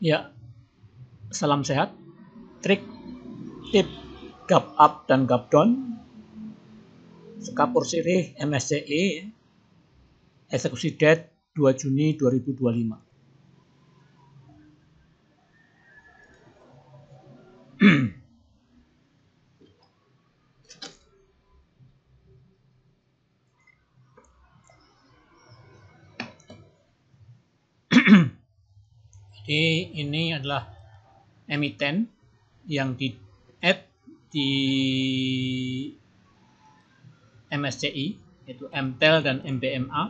Ya, salam sehat. Trik, tip, gap up dan gap down Sekapur sirih MSCI eksekusi date 2 Juni 2025. Jadi ini adalah emiten yang di add di MSCI, yaitu MTEL dan MBMA,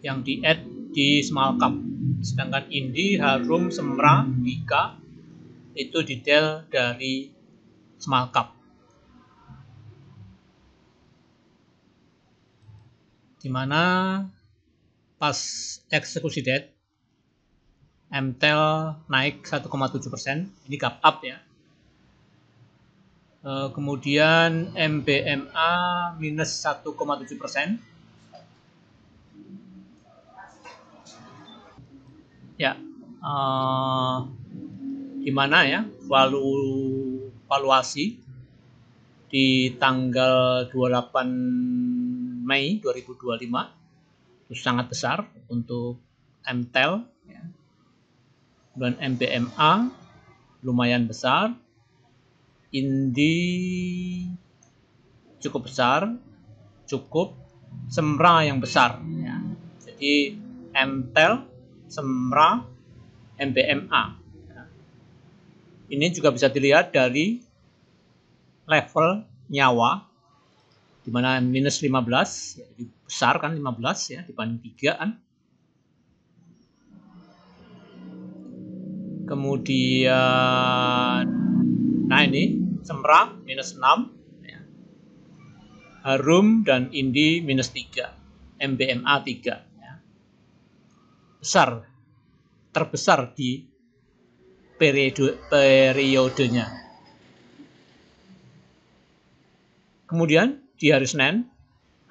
yang di add di small cap. Sedangkan Indi, Harum, Semra, Wika itu detail dari small cap. Dimana pas eksekusi date MTEL naik 1,7%, ini gap up ya. Kemudian MBMA minus 1,7%. Ya, gimana ya valuasi di tanggal 28 Mei 2025 itu sangat besar untuk MTEL ya. Dan MBMA lumayan besar, Indi cukup besar, cukup, Semra yang besar ya. Jadi MTEL, Semra, MBMA ya. Ini juga bisa dilihat dari level nyawa, di mana minus 15 ya, besar kan 15 ya dibanding 3 kan. Kemudian nah ini Semra minus 6 ya. Harum dan Indi minus 3, MBMA 3 ya. Besar, terbesar di periodenya. Kemudian di hari Senin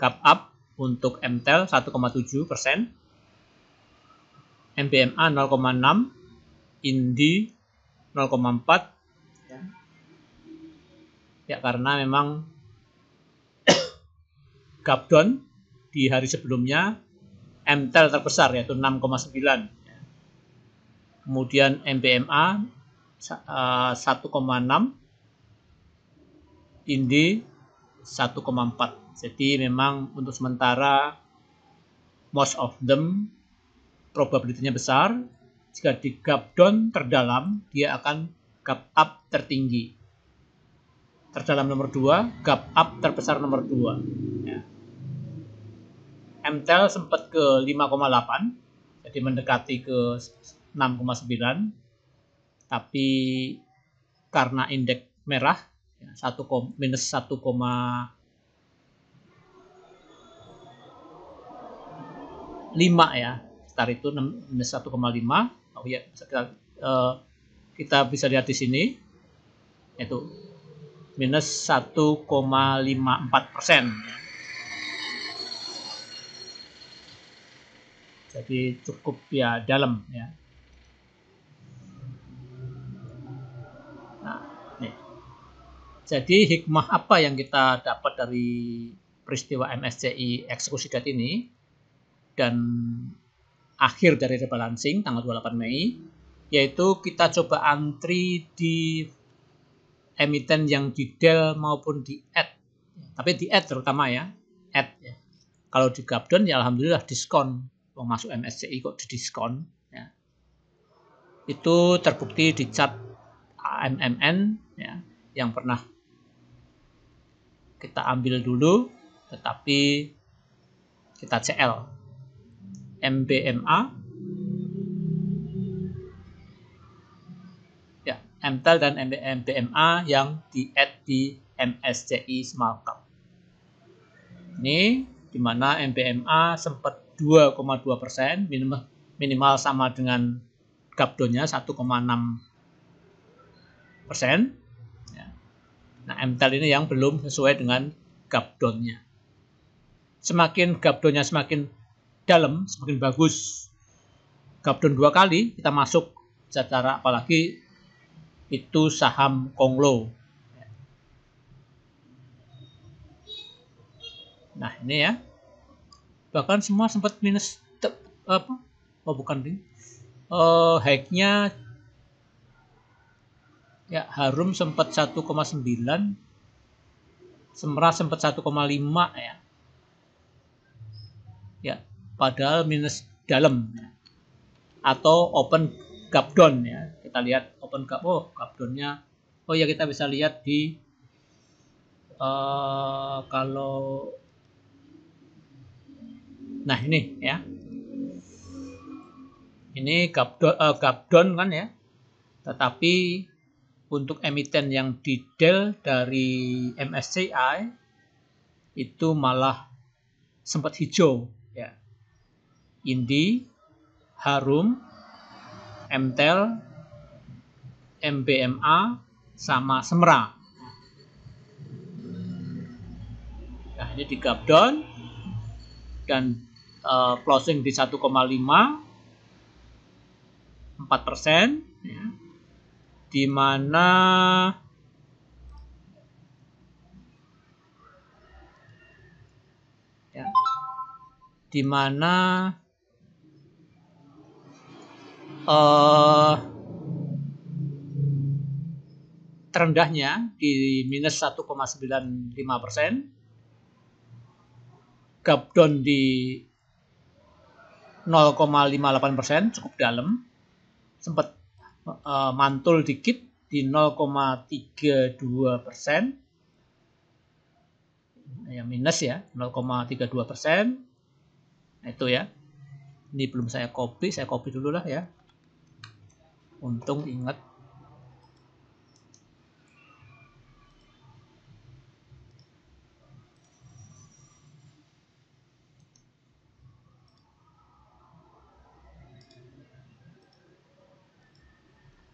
gap up untuk MTEL 1,7%, MBMA 0,6%, Indi 0,4 ya, karena memang gap down di hari sebelumnya MTEL terbesar yaitu 6,9 ya. Kemudian MBMA 1,6, Indi 1,4. Jadi memang untuk sementara most of them probability-nya besar. Jika di gap down terdalam, dia akan gap up tertinggi. Terdalam nomor 2, gap up terbesar nomor 2 ya. MTEL sempat ke 5,8, jadi mendekati ke 6,9, tapi karena indeks merah ya, minus 1,5 ya, sekitar itu minus 1,5. Oh ya, kita bisa lihat di sini yaitu minus 1,54%. Jadi cukup ya dalam ya. Nah, nih. Jadi hikmah apa yang kita dapat dari peristiwa MSCI eksekusi date ini dan akhir dari rebalancing tanggal 28 Mei, yaitu kita coba antri di emiten yang di DEL maupun di add. Tapi di add terutama ya, add ya. Kalau di gap down ya alhamdulillah diskon. Mau masuk MSCI kok di diskon ya. Itu terbukti di chart AMMN ya, yang pernah kita ambil dulu tetapi kita CL. MBMA ya, MTEL dan MBMA yang di add di MSCI Small Cap. Ini di mana MBMA sempat 2,2%, minimal sama dengan gap down-nya 1,6%. Nah, MTEL ini yang belum sesuai dengan gap down-nya. Semakin gap down-nya semakin dalam, semakin bagus gapdon 2 kali, kita masuk secara apalagi itu saham Konglo. Nah, ini ya. Bahkan semua sempat minus apa? Oh, bukan ini. High-nya ya, Harum sempat 1,9, Semra sempat 1,5 ya. Ya, padahal minus dalam ya. Atau open gap down ya. Kita lihat open gap, gap down-nya. Oh ya, kita bisa lihat di kalau nah ini ya. Ini gap down kan ya. Tetapi untuk emiten yang detail dari MSCI itu malah sempat hijau ya. Indi, Harum, MTEL, MBMA, sama Semra. Nah, ini di gap down dan closing di 1,5, 4%, ya, di mana ya, di mana terendahnya di minus 1,95%, gap down di 0,58%, cukup dalam, sempat mantul dikit di 0,32%, ya minus ya 0,32%. Nah, itu ya. Ini belum saya copy dulu lah ya. Untung ingat.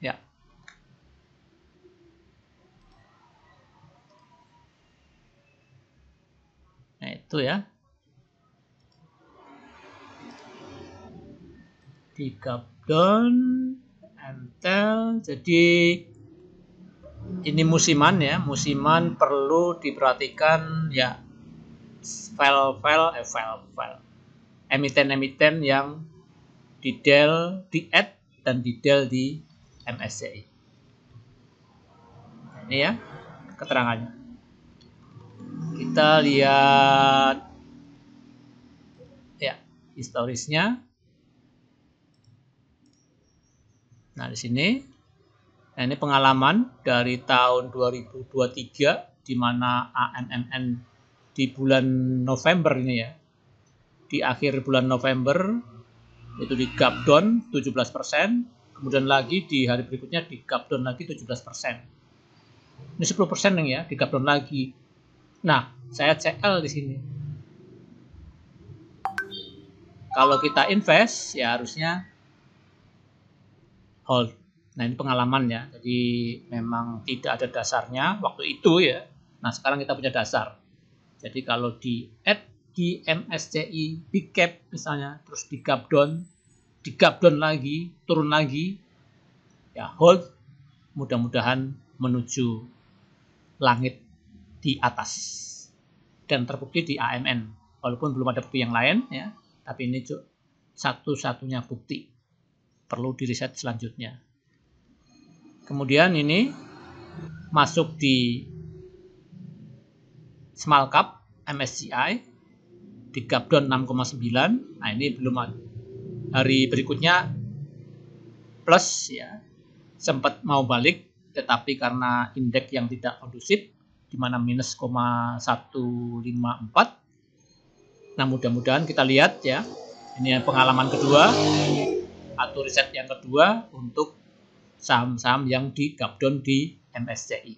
Ya. Nah, itu ya. Di gap down, MTEL, jadi ini musiman ya, musiman perlu diperhatikan ya, file emiten-emiten yang detail di add dan detail di MSCI. Nah, ini ya keterangannya. Kita lihat ya historisnya. Nah, di sini. Nah, ini pengalaman dari tahun 2023 di mana AMMN di bulan November ini ya. Di akhir bulan November itu di gap down 17%, kemudian lagi di hari berikutnya di gap down lagi 17%. Ini 10% nih ya, di gap down lagi. Nah, saya CL di sini. Kalau kita invest ya harusnya hold. Nah, ini pengalaman ya. Jadi memang tidak ada dasarnya waktu itu ya. Nah, sekarang kita punya dasar. Jadi kalau di add di MSCI big cap misalnya, terus di gap down lagi, turun lagi, ya hold, mudah-mudahan menuju langit di atas. Dan terbukti di AMN, walaupun belum ada bukti yang lain ya, tapi ini satu-satunya bukti. Perlu diriset selanjutnya. Kemudian ini masuk di small cap MSCI di gap down 6,9. Nah, ini belum ada. Hari berikutnya plus ya. Sempat mau balik tetapi karena indeks yang tidak kondusif di mana minus 154. Nah, mudah-mudahan kita lihat ya. Ini pengalaman kedua atau riset yang kedua untuk saham-saham yang di gap down di MSCI.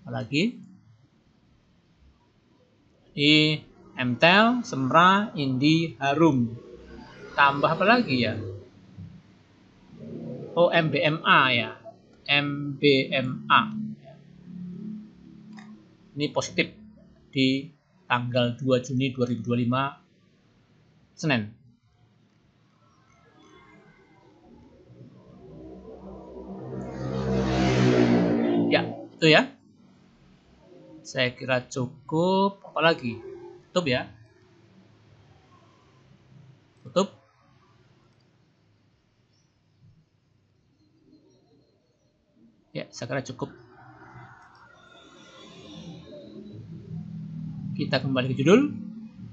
Apalagi di MTEL, Semra, Indi, Harum. Tambah apa lagi ya? Oh, MBMA ya. MBMA. Ini positif di tanggal 2 Juni 2025 Senin. Itu ya. Saya kira cukup. Apalagi? Tutup ya. Tutup. Ya, saya kira cukup. Kita kembali ke judul.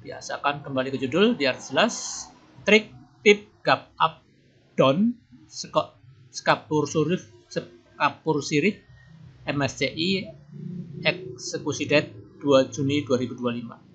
Biasakan kembali ke judul biar jelas. Trik, tip, gap, up, down, skapur sirih, MSCI, eksekusi date 2 Juni 2025.